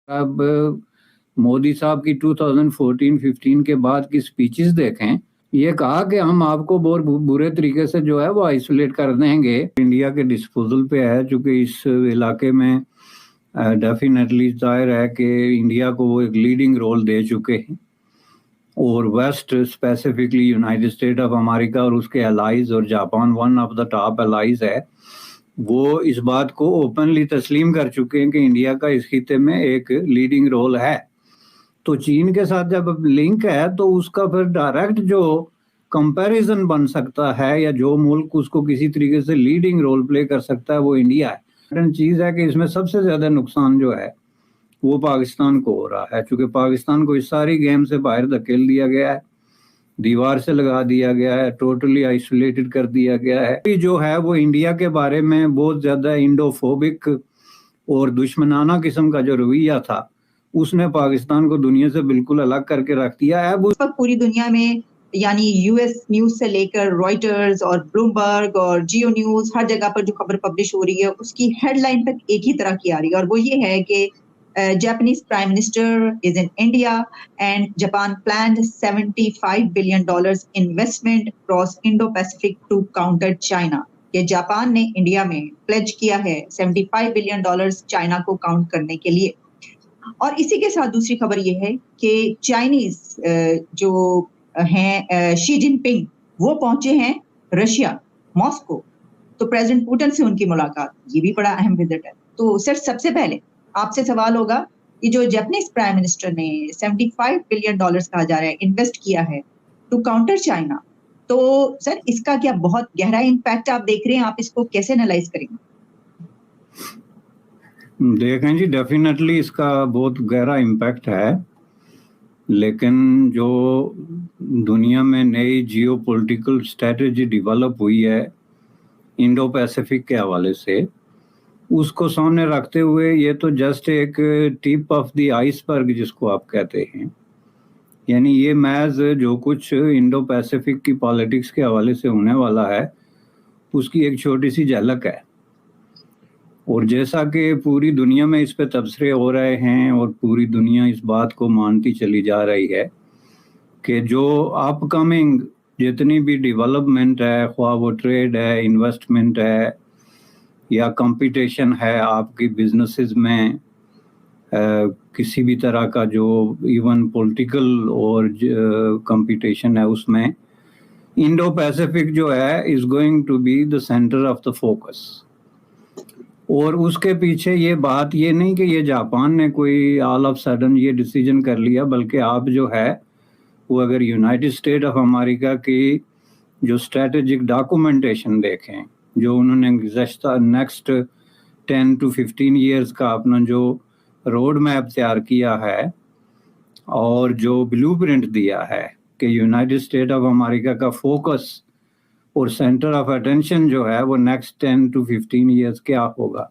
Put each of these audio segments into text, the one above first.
اب مودی صاحب کی 2014-15 کے بعد کی سپیچز دیکھیں، یہ کہا کہ ہم آپ کو بہت برے طریقے سے جو ہے وہ آئسولیٹ کر دیں گے. انڈیا کے ڈسپوزل پہ ہے، چونکہ اس علاقے میں ڈیفینیٹلی ظاہر ہے کہ انڈیا کو وہ ایک لیڈنگ رول دے چکے ہیں، اور west specifically United State of America اور اس کے الائز، اور Japan one of the top allies ہے، وہ اس بات کو اوپنلی تسلیم کر چکے ہیں کہ انڈیا کا اس خطے میں ایک لیڈنگ رول ہے. تو چین کے ساتھ جب لنک ہے تو اس کا پھر ڈائریکٹ جو کمپیریزن بن سکتا ہے یا جو ملک اس کو کسی طریقے سے لیڈنگ رول پلے کر سکتا ہے وہ انڈیا ہے. چیز ہے کہ اس میں سب سے زیادہ نقصان جو ہے وہ پاکستان کو ہو رہا ہے، چونکہ پاکستان کو اس ساری گیم سے باہر دھکیل دیا گیا ہے، دیوار سے لگا دیا گیا ہے، ٹوٹلی آئسولیٹڈ کر دیا گیا ہے. جو ہے وہ انڈیا کے بارے میں بہت زیادہ انڈوفوبک اور دشمنانہ قسم کا جو رویہ تھا اس نے پاکستان کو دنیا سے بالکل الگ کر کے رکھ دیا ہے. اس وقت پوری دنیا میں یعنی یو ایس نیوز سے لے کر رائٹرز اور بلومبرگ اور جیو نیوز، ہر جگہ پر جو خبر پبلش ہو رہی ہے اس کی ہیڈ لائن تک ایک ہی طرح کی آ رہی ہے، اور وہ یہ ہے کہ Japanese Prime Minister is in India and Japan planned $75 billion investment across Indo-Pacific to counter China. کہ جاپان نے انڈیا میں پلیج کیا ہے $75 بلین چائنا کو کاؤنٹ کرنے کے لیے. اور اسی کے ساتھ دوسری خبر یہ ہے کہ چائنیز جو ہیں شی جن پنگ وہ پہنچے ہیں رشیا، ماسکو. تو پریزیڈنٹ پوٹن سے ان کی ملاقات، یہ بھی بڑا اہم وزٹ ہے. تو سر سب سے پہلے آپ سے سوال ہوگا کہ جو جاپنیز پرائم منسٹر نے $75 بلین کہا جا رہا ہے انویسٹ کیا ہے ٹو کاؤنٹر چائنا، تو سر اس کا کیا بہت گہرا امپیکٹ آپ دیکھ رہے ہیں؟ آپ اس کو کیسے انالائز کریں گے؟ دیکھیں جی، ڈیفینیٹلی اس کا بہت گہرا امپیکٹ ہے، لیکن جو دنیا میں نئی جیو پولیٹیکل اسٹریٹجی ڈیولپ ہوئی ہے انڈو پیسیفک کے حوالے سے، اس کو سامنے رکھتے ہوئے یہ تو جسٹ ایک ٹپ آف دی آئس برگ جس کو آپ کہتے ہیں، یعنی یہ محض جو کچھ انڈو پیسیفک کی پالیٹکس کے حوالے سے ہونے والا ہے اس کی ایک چھوٹی سی جھلک ہے. اور جیسا کہ پوری دنیا میں اس پہ تبصرے ہو رہے ہیں اور پوری دنیا اس بات کو مانتی چلی جا رہی ہے کہ جو اپ کمنگ جتنی بھی ڈیولپمنٹ ہے، خواہ وہ ٹریڈ ہے، انویسٹمنٹ ہے یا کمپٹیشن ہے آپ کی بزنسز میں، کسی بھی طرح کا جو ایون پولیٹیکل اور کمپٹیشن ہے، اس میں انڈو پیسیفک جو ہے is going to be the centre of the focus. اور اس کے پیچھے یہ بات یہ نہیں کہ یہ جاپان نے کوئی آل آف سڈن یہ ڈیسیجن کر لیا، بلکہ آپ جو ہے وہ اگر یونائٹڈ اسٹیٹ آف امریکہ کی جو اسٹریٹجک ڈاکومنٹیشن دیکھیں، جو انہوں نے گزشتہ نیکسٹ 10 to 15 ایئرز کا اپنا جو روڈ میپ تیار کیا ہے اور جو بلو پرنٹ دیا ہے کہ یونائٹڈ اسٹیٹ آف امریکہ کا فوکس اور سینٹر آف اٹینشن جو ہے وہ نیکسٹ 10 to 15 ایئرز کیا ہوگا،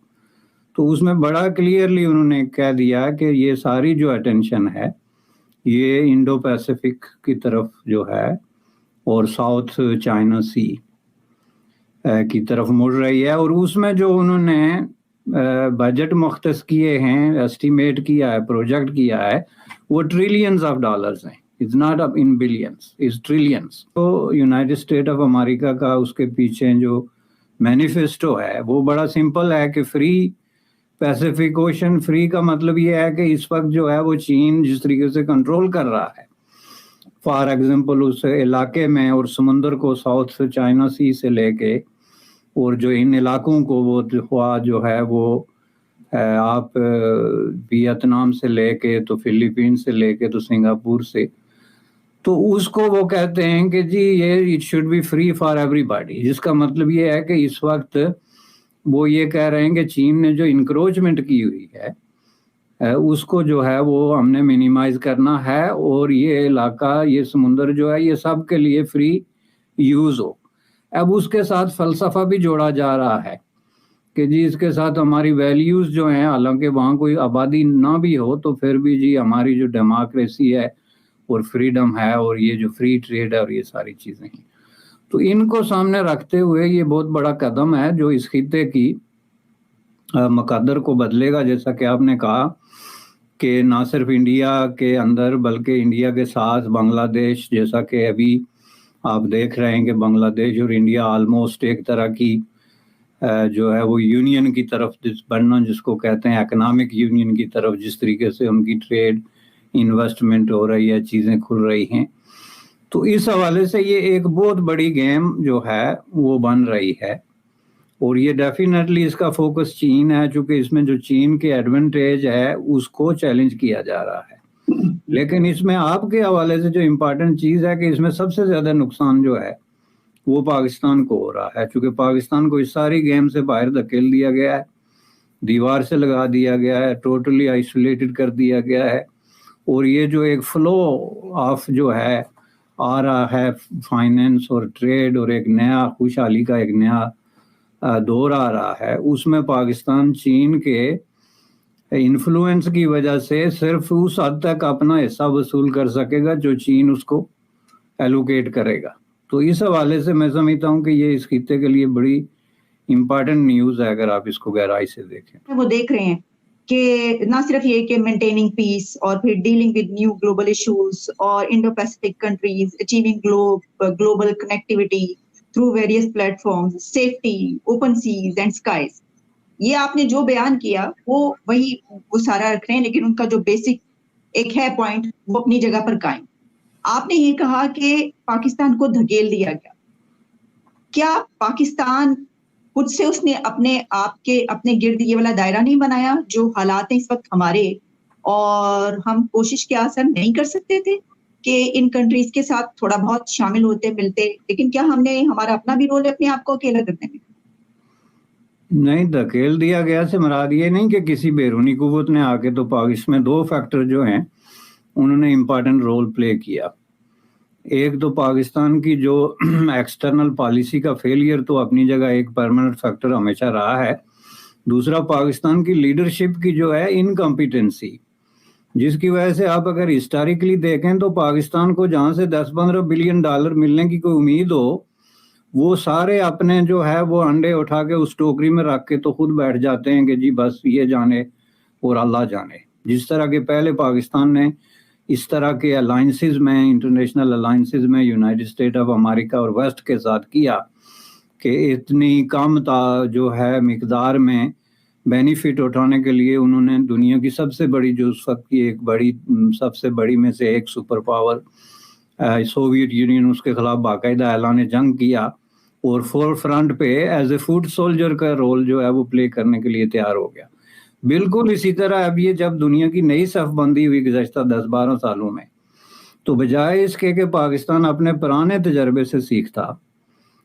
تو اس میں بڑا کلیئرلی انہوں نے کہہ دیا کہ یہ ساری جو اٹینشن ہے یہ انڈو پیسیفک کی طرف جو ہے اور ساؤتھ چائنا سی کی طرف مڑ رہی ہے. اور اس میں جو انہوں نے بجٹ مختص کیے ہیں، ایسٹیمیٹ کیا ہے، پروجیکٹ کیا ہے، وہ ٹریلینز آف ڈالرز ہیں. It's not up in billions, it's trillions. تو یونائٹڈ اسٹیٹ آف امریکہ کا اس کے پیچھے جو مینیفیسٹو ہے وہ بڑا سمپل ہے کہ فری پیسیفک اوشن. فری کا مطلب یہ ہے کہ اس وقت جو ہے وہ چین جس طریقے سے کنٹرول کر رہا ہے، فار ایگزامپل اس علاقے میں اور سمندر کو ساؤتھ چائنا سی سے لے کے اور جو ان علاقوں کو وہ خواہ جو ہے وہ آپ ویتنام سے لے کے تو فلپین سے لے کے تو سنگاپور سے، تو اس کو وہ کہتے ہیں کہ جی یہ it should be free for everybody, جس کا مطلب یہ ہے کہ اس وقت وہ یہ کہہ رہے ہیں کہ چین نے جو انکروچمنٹ کی ہوئی ہے اس کو جو ہے وہ ہم نے منیمائز کرنا ہے، اور یہ علاقہ، یہ سمندر جو ہے یہ سب کے لیے فری یوز ہو. اب اس کے ساتھ فلسفہ بھی جوڑا جا رہا ہے کہ جی اس کے ساتھ ہماری ویلیوز جو ہیں، حالانکہ وہاں کوئی آبادی نہ بھی ہو تو پھر بھی جی ہماری جو ڈیموکریسی ہے اور فریڈم ہے اور یہ جو فری ٹریڈ ہے اور یہ ساری چیزیں ہیں، تو ان کو سامنے رکھتے ہوئے یہ بہت بڑا قدم ہے جو اس خطے کی مقدر کو بدلے گا. جیسا کہ آپ نے کہا کہ نہ صرف انڈیا کے اندر بلکہ انڈیا کے ساتھ بنگلہ دیش، جیسا کہ ابھی آپ دیکھ رہے ہیں کہ بنگلہ دیش اور انڈیا آلموسٹ ایک طرح کی جو ہے وہ یونین کی طرف بڑھنا، جس کو کہتے ہیں اکنامک یونین کی طرف، جس طریقے سے ان کی ٹریڈ انویسٹمنٹ ہو رہی ہے، چیزیں کھل رہی ہیں، تو اس حوالے سے یہ ایک بہت بڑی گیم جو ہے وہ بن رہی ہے. اور یہ ڈیفینیٹلی اس کا فوکس چین ہے، چونکہ اس میں جو چین کے ایڈوانٹیج ہے اس کو چیلنج کیا جا رہا ہے. لیکن اس میں آپ کے حوالے سے جو امپارٹنٹ چیز ہے کہ اس میں سب سے زیادہ نقصان جو ہے وہ پاکستان کو ہو رہا ہے، چونکہ پاکستان کو اس ساری گیم سے باہر دھکیل دیا گیا ہے، دیوار سے لگا دیا گیا ہے، ٹوٹلی آئسولیٹڈ کر دیا گیا ہے. اور یہ جو ایک فلو آف جو ہے آ رہا ہے فائنینس اور ٹریڈ اور ایک نیا خوشحالی کا ایک نیا دور آ رہا ہے، اس میں پاکستان چین کے انفلوئنس کی وجہ سے صرف اس حد تک اپنا حصہ وصول کر سکے گا جو چین اس کو ایلوکیٹ کرے گا. تو اس حوالے سے میں سمجھتا ہوں کہ یہ اس خطے کے لیے بڑی امپارٹنٹ نیوز ہے اگر آپ اس کو گہرائی سے دیکھیں. وہ دیکھ رہے ہیں کہ نہ صرف یہ کہ مینٹیننگ پیس اور پھر dealing with new global issues اور Indo Pacific countries achieving global connectivity through various platforms, safety, open seas and skies. یہ آپ نے جو بیان کیا وہ سارا رکھ رہے ہیں، لیکن ان کا جو بیسک ایک ہے پوائنٹ وہ اپنی جگہ پر قائم. آپ نے یہ کہا کہ پاکستان کو دھکیل دیا گیا. کیا پاکستان خود سے اس نے اپنے گرد یہ والا دائرہ نہیں بنایا جو حالات ہیں اس وقت ہمارے، اور ہم کوشش کے اثر نہیں کر سکتے تھے کہ ان کنٹریز کے ساتھ تھوڑا بہت شامل ہوتے ملتے؟ لیکن کیا ہم نے ہمارا اپنا بھی رول ہے اپنے آپ کو اکیلا کرنے میں؟ نہیں، دھکیل دیا گیا سے مراد یہ نہیں کہ کسی بیرونی قوت نے آ کے، تو اس میں دو فیکٹر جو ہیں انہوں نے امپارٹنٹ رول پلے کیا. ایک تو پاکستان کی جو ایکسٹرنل پالیسی کا فیلئر تو اپنی جگہ ایک پرماننٹ فیکٹر ہمیشہ رہا ہے. دوسرا پاکستان کی لیڈرشپ کی جو ہے انکمپیٹنسی، جس کی وجہ سے آپ اگر ہسٹوریکلی دیکھیں تو پاکستان کو جہاں سے 10-15 بلین ڈالر ملنے کی کوئی امید ہو، وہ سارے اپنے جو ہے وہ انڈے اٹھا کے اس ٹوکری میں رکھ کے تو خود بیٹھ جاتے ہیں کہ جی بس یہ جانے اور اللہ جانے. جس طرح کے پہلے پاکستان نے اس طرح کے الائنسز میں، انٹرنیشنل الائنسز میں یونائٹڈ اسٹیٹ آف امریکہ اور ویسٹ کے ساتھ کیا کہ اتنی کم جو ہے مقدار میں بینیفٹ اٹھانے کے لیے انہوں نے دنیا کی سب سے بڑی جو اس وقت کی سب سے بڑی میں سے ایک سپر پاور سوویت یونین، اس کے خلاف باقاعدہ اعلان جنگ کیا اور فور فرنٹ پہ ایز اے فوڈ سولجر کا رول جو ہے وہ پلے کرنے کے لیے تیار ہو گیا. بالکل اسی طرح اب یہ جب دنیا کی نئی صف بندی ہوئی گزشتہ 10-12 سالوں میں، تو بجائے اس کے کہ پاکستان اپنے پرانے تجربے سے سیکھتا،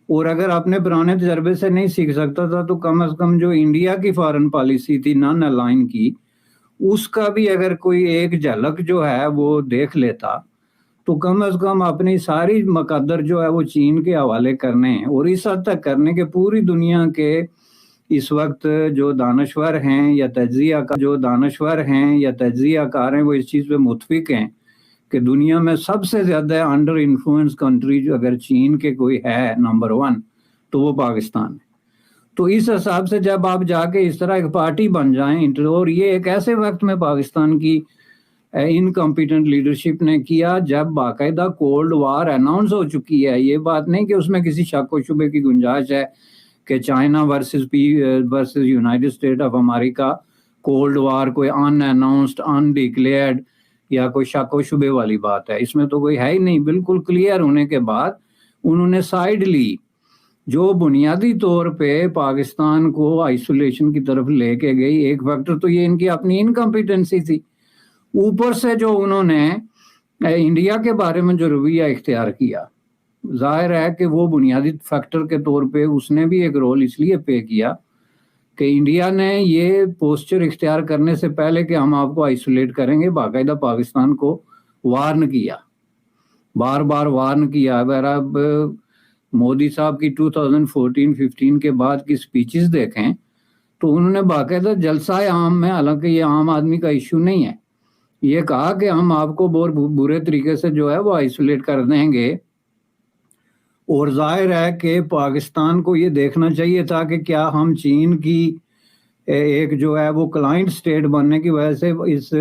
اور اگر اپنے پرانے تجربے سے نہیں سیکھ سکتا تھا تو کم از کم جو انڈیا کی فارن پالیسی تھی نان الائن کی، اس کا بھی اگر کوئی ایک جھلک جو ہے وہ دیکھ لیتا تو کم از کم اپنی ساری مقدر جو ہے وہ چین کے حوالے کرنے ہیں، اور اس حد تک کرنے کہ پوری دنیا کے اس وقت جو دانشور ہیں یا تجزیہ کار ہیں وہ اس چیز پہ متفق ہیں کہ دنیا میں سب سے زیادہ انڈر انفلوئنس کنٹری جو اگر چین کے کوئی ہے نمبر 1 تو وہ پاکستان ہے. تو اس حساب سے جب آپ جا کے اس طرح ایک پارٹی بن جائیں، اور یہ ایک ایسے وقت میں پاکستان کی انکمپیٹنٹ لیڈرشپ نے کیا جب باقاعدہ کولڈ وار اناؤنس ہو چکی ہے. یہ بات نہیں کہ اس میں کسی شک و شبے کی گنجائش ہے کہ China versus United State of America cold war کوئی ان اناؤنسڈ ان ڈکلیئرڈ یا کوئی شک و شبے والی بات ہے، اس میں تو کوئی ہے ہی نہیں. بالکل کلیئر ہونے کے بعد انہوں نے سائیڈ لی، جو بنیادی طور پہ پاکستان کو آئسولیشن کی طرف لے کے گئی. ایک فیکٹر تو یہ ان کی اپنی انکمپیٹنسی تھی، اوپر سے جو انہوں نے انڈیا کے بارے میں جو رویہ اختیار کیا، ظاہر ہے کہ وہ بنیادی فیکٹر کے طور پہ اس نے بھی ایک رول اس لیے پلے کیا کہ انڈیا نے یہ پوسچر اختیار کرنے سے پہلے کہ ہم آپ کو آئسولیٹ کریں گے، باقاعدہ پاکستان کو وارن کیا، بار بار وارن کیا. اگر آپ مودی صاحب کی 2014-15 کے بعد کی سپیچز دیکھیں تو انہوں نے باقاعدہ جلسہ عام میں، حالانکہ یہ عام آدمی کا ایشو نہیں ہے، یہ کہا کہ ہم آپ کو بہت برے طریقے سے جو ہے وہ آئسولیٹ کر دیں گے. اور ظاہر ہے کہ پاکستان کو یہ دیکھنا چاہیے تھا کہ کیا ہم چین کی ایک جو ہے وہ کلائنٹ سٹیٹ بننے کی وجہ سے اس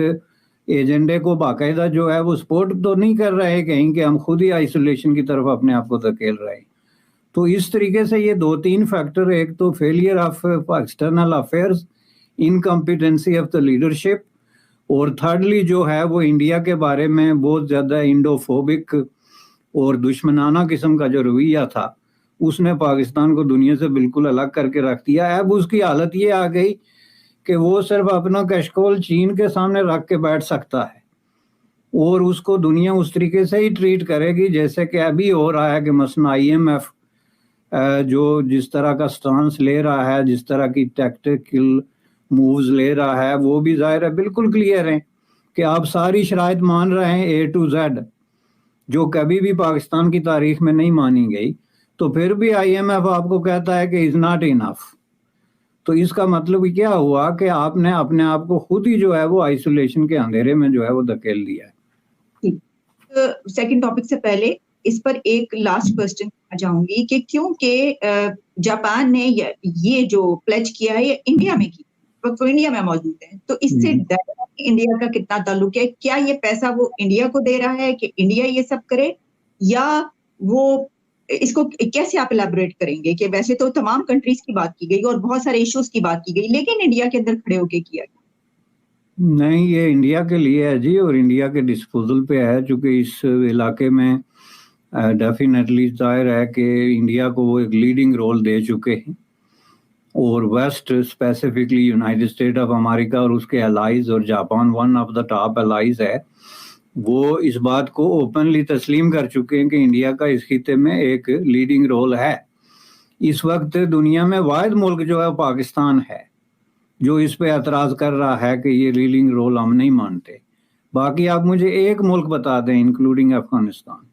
ایجنڈے کو باقاعدہ جو ہے وہ سپورٹ تو نہیں کر رہے کہیں کہ ہم خود ہی آئسولیشن کی طرف اپنے آپ کو دھکیل رہے ہیں. تو اس طریقے سے یہ 2-3 فیکٹر، ایک تو failure of external affairs, incompetency of the leadership, اور تھرڈلی جو ہے وہ انڈیا کے بارے میں بہت زیادہ انڈو فوبک اور دشمنانہ قسم کا جو رویہ تھا، اس نے پاکستان کو دنیا سے بالکل الگ کر کے رکھ دیا. اب اس کی حالت یہ آ گئی کہ وہ صرف اپنا کشکول چین کے سامنے رکھ کے بیٹھ سکتا ہے، اور اس کو دنیا اس طریقے سے ہی ٹریٹ کرے گی جیسے کہ ابھی ہو رہا ہے کہ مثلا آئی ایم ایف جو جس طرح کا سٹانس لے رہا ہے، جس طرح کی ٹیکٹیکل مووز لے رہا ہے، وہ بھی ظاہر ہے بالکل کلیئر ہیں کہ آپ ساری شرائط مان رہے ہیں اے ٹو زیڈ، جو کبھی بھی پاکستان کی تاریخ میں نہیں مانی گئی. تو پھر بھی آئی ایم ایف آپ کو کہتا ہے کہ از ناٹ انف. تو اس کا مطلب کیا ہوا کہ آپ نے اپنے آپ کو خود ہی جو ہے وہ آئسولیشن کے اندھیرے میں جو ہے وہ دھکیل دیا ہے. سیکنڈ ٹاپک سے پہلے اس پر ایک لاسٹ کوسچن چاہوں گی کہ کیونکہ جاپان نے یہ جو پلیج کیا ہے یہ انڈیا میں کی، تو انڈیا میں موجود ہے، تو اس سے انڈیا کا کتنا تعلق ہے؟ کیا یہ پیسہ وہ انڈیا کو دے رہا ہے کہ انڈیا یہ سب کرے، یا وہ اس کو کیسے آپ الیبوریٹ کریں گے کہ ویسے تو تمام کنٹریز کی بات کی گئی اور بہت سارے ایشوز کی بات کی گئی، لیکن انڈیا کے اندر کھڑے ہو کے کیا گیا؟ نہیں، یہ انڈیا کے لیے ہے جی، اور انڈیا کے ڈسپوزل پہ ہے، چونکہ اس علاقے میں ڈیفینیٹلی ظاہر ہے کہ انڈیا کو وہ ایک لیڈنگ رول دے چکے ہیں، اور west specifically United State of America اور اس کے الائز، اور Japan one of the top allies ہے، وہ اس بات کو اوپنلی تسلیم کر چکے ہیں کہ انڈیا کا اس خطے میں ایک لیڈنگ رول ہے. اس وقت دنیا میں واحد ملک جو ہے پاکستان ہے جو اس پہ اعتراض کر رہا ہے کہ یہ لیڈنگ رول ہم نہیں مانتے. باقی آپ مجھے ایک ملک بتا دیں انکلوڈنگ افغانستان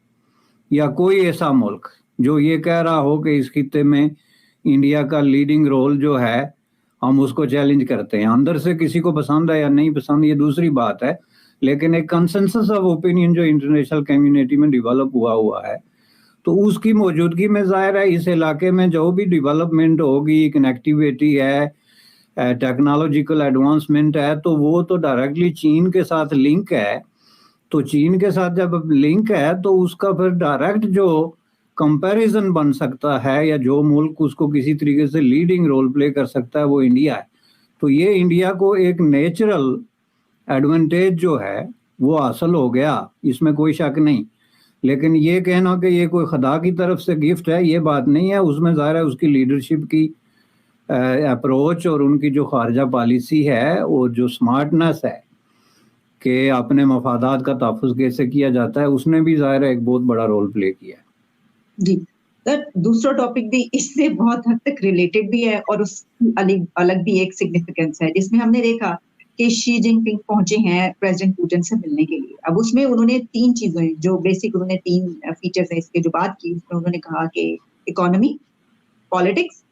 یا کوئی ایسا ملک جو یہ کہہ رہا ہو کہ اس خطے میں انڈیا کا لیڈنگ رول جو ہے ہم اس کو چیلنج کرتے ہیں. اندر سے کسی کو پسند ہے یا نہیں پسند یہ دوسری بات ہے، لیکن ایک کنسنسس آف اوپینین جو انٹرنیشنل کمیونٹی میں ڈیولپ ہوا ہے، تو اس کی موجودگی میں ظاہر ہے اس علاقے میں جو بھی ڈیولپمنٹ ہوگی، کنیکٹیویٹی ہے، ٹیکنالوجیکل ایڈوانسمنٹ ہے، تو وہ تو ڈائریکٹلی چین کے ساتھ لنک ہے. تو چین کے ساتھ جب لنک ہے تو اس کا پھر ڈائریکٹ جو کمپیریزن بن سکتا ہے یا جو ملک اس کو کسی طریقے سے لیڈنگ رول پلے کر سکتا ہے وہ انڈیا ہے. تو یہ انڈیا کو ایک نیچرل ایڈوانٹیج جو ہے وہ حاصل ہو گیا، اس میں کوئی شک نہیں. لیکن یہ کہنا کہ یہ کوئی خدا کی طرف سے گفٹ ہے، یہ بات نہیں ہے. اس میں ظاہر ہے اس کی لیڈرشپ کی اپروچ اور ان کی جو خارجہ پالیسی ہے اور جو سمارٹنس ہے کہ اپنے مفادات کا تحفظ کیسے کیا جاتا ہے، اس نے بھی ظاہر ہے ایک بہت بڑا رول پلے کیا ہے. جی سر، دوسرا ٹاپک بھی اس سے بہت حد تک ریلیٹڈ بھی ہے اور اس کی الگ بھی ایک سگنیفیکینس ہے، جس میں ہم نے دیکھا کہ شی جن پنگ پہنچے ہیں پریزیڈنٹ پوٹن سے ملنے کے لیے. اب اس میں انہوں نے 3 چیزیں جو بیسک انہوں نے 3 فیچرز ہیں اس کے جو بات کی، اس میں انہوں نے کہا کہ اکانومی، پالیٹکس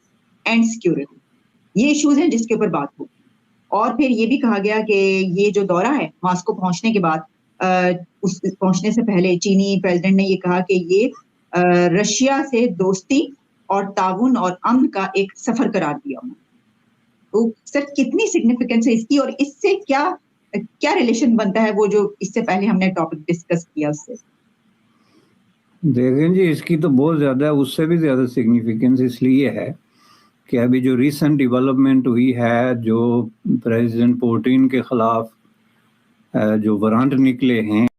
اینڈ سیکیورٹی، یہ ایشوز ہیں جس کے اوپر بات ہوگی. اور پھر یہ بھی کہا گیا کہ یہ جو دورہ ہے ماسکو پہنچنے کے بعد، اس پہنچنے سے پہلے چینی پریزیڈنٹ نے یہ کہا کہ یہ رشیا سے دوستی اور تعاون اور امن کا ایک سفر قرار دیا انہوں نے. تو سر کتنی سگنیفیکینس ہے اس کی، اور اس سے کیا ریلیشن بنتا ہے وہ جو اس سے پہلے ہم نے ٹاپک ڈسکس کیا اس سے؟ دیکھیں جی، اس کی تو بہت زیادہ ہے، اس سے بھی زیادہ سگنیفیکینس اس لیے ہے کہ ابھی جو ریسنٹ ڈیولپمنٹ ہوئی ہے، جو پریزیڈنٹ پوٹن کے خلاف جو وارنٹ نکلے ہیں